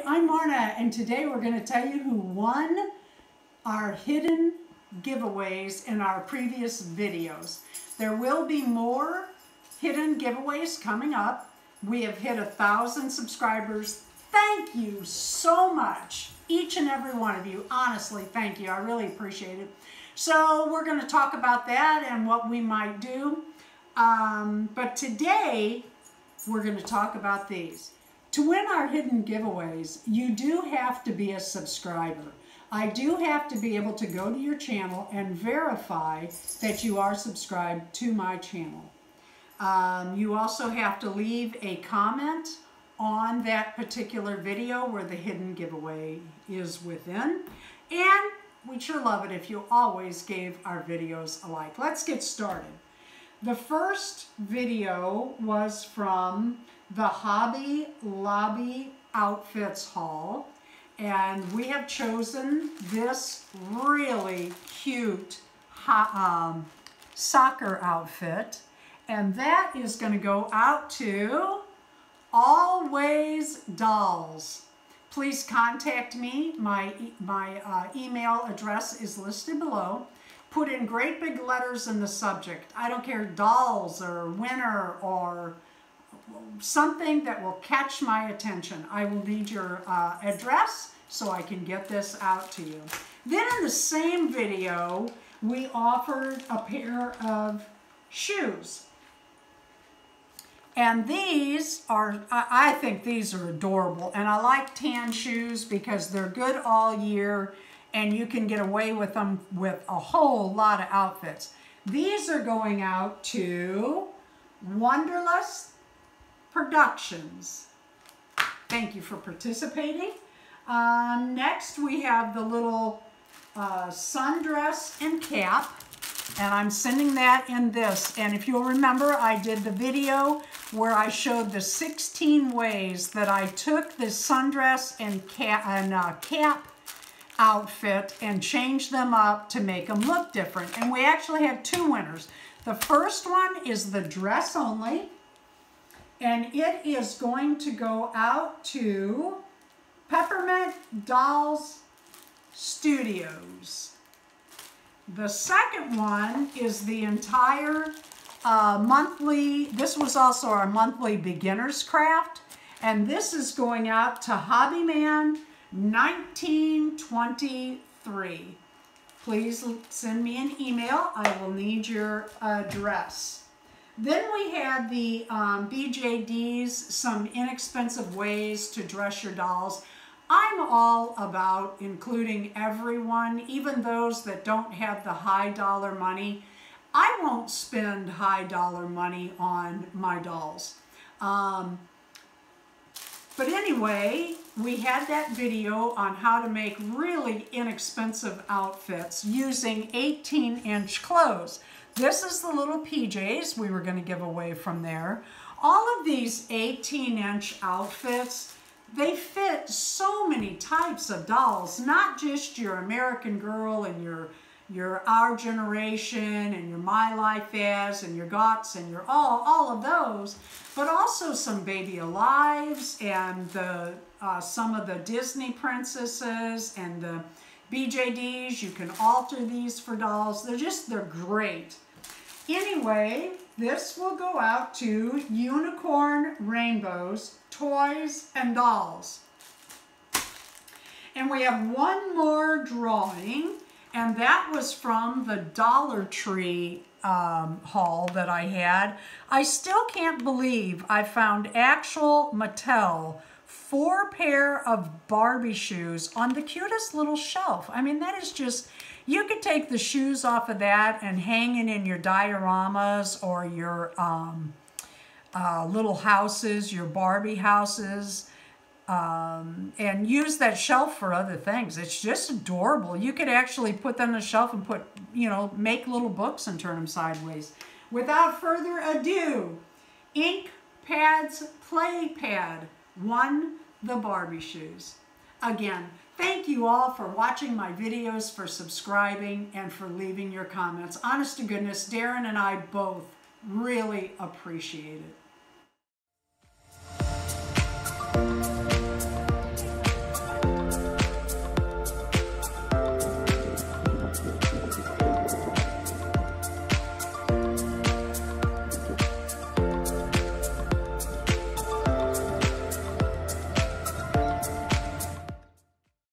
I'm Marna, and today we're going to tell you who won our hidden giveaways in our previous videos. There will be more hidden giveaways coming up. We have hit 1,000 subscribers. Thank you so much, each and every one of you. Honestly, thank you. I really appreciate it. So we're going to talk about that and what we might do. But today, we're going to talk about these. To win our hidden giveaways, you do have to be a subscriber. I do have to be able to go to your channel and verify that you are subscribed to my channel. You also have to leave a comment on that particular video where the hidden giveaway is within. And we'd sure love it if you always gave our videos a like. Let's get started. The first video was from the Hobby Lobby Outfits haul, and we have chosen this really cute soccer outfit, and that is going to go out to Always Dolls. Please contact me. My email address is listed below. Put in great big letters in the subject. I don't care, dolls or winner or something that will catch my attention. I will need your address so I can get this out to you. Then in the same video, we offered a pair of shoes. And these are, I think these are adorable. And I like tan shoes because they're good all year and you can get away with them with a whole lot of outfits. These are going out to Wonderlust Productions. Thank you for participating. Next we have the little Sundress Cap, and I'm sending that in this. And if you'll remember, I did the video where I showed the 16 ways that I took the sundress and cap outfit and changed them up to make them look different. And we actually have two winners. The first one is the dress only, and it is going to go out to Peppermint Dolls Studios. The second one is the entire monthly, this was also our monthly beginner's craft, and this is going out to Hobbyman 1923. Please send me an email. I will need your address. Then we had the BJDs, some inexpensive ways to dress your dolls. I'm all about including everyone, even those that don't have the high dollar money. I won't spend high dollar money on my dolls. But anyway, we had that video on how to make really inexpensive outfits using 18-inch clothes. This is the little PJs we were going to give away from there. All of these 18-inch outfits, they fit so many types of dolls, not just your American Girl and your Our Generation and your My Life As and your Gots and your all of those, but also some Baby Alives and the some of the Disney princesses and the BJDs. You can alter these for dolls. They're great. Anyway, this will go out to Unicorn Rainbows Toys and Dolls. And we have one more drawing, and that was from the Dollar Tree haul that I had. I still can't believe I found actual Mattel 4 pair of Barbie shoes on the cutest little shelf. I mean, that is just, you could take the shoes off of that and hang it in your dioramas or your little houses, your Barbie houses, and use that shelf for other things. It's just adorable. You could actually put them on the shelf and put, you know, make little books and turn them sideways. Without further ado, Ink Pads Play Pad won the Barbie shoes. Again, thank you all for watching my videos, for subscribing, and for leaving your comments. Honest to goodness, Darren and I both really appreciate it.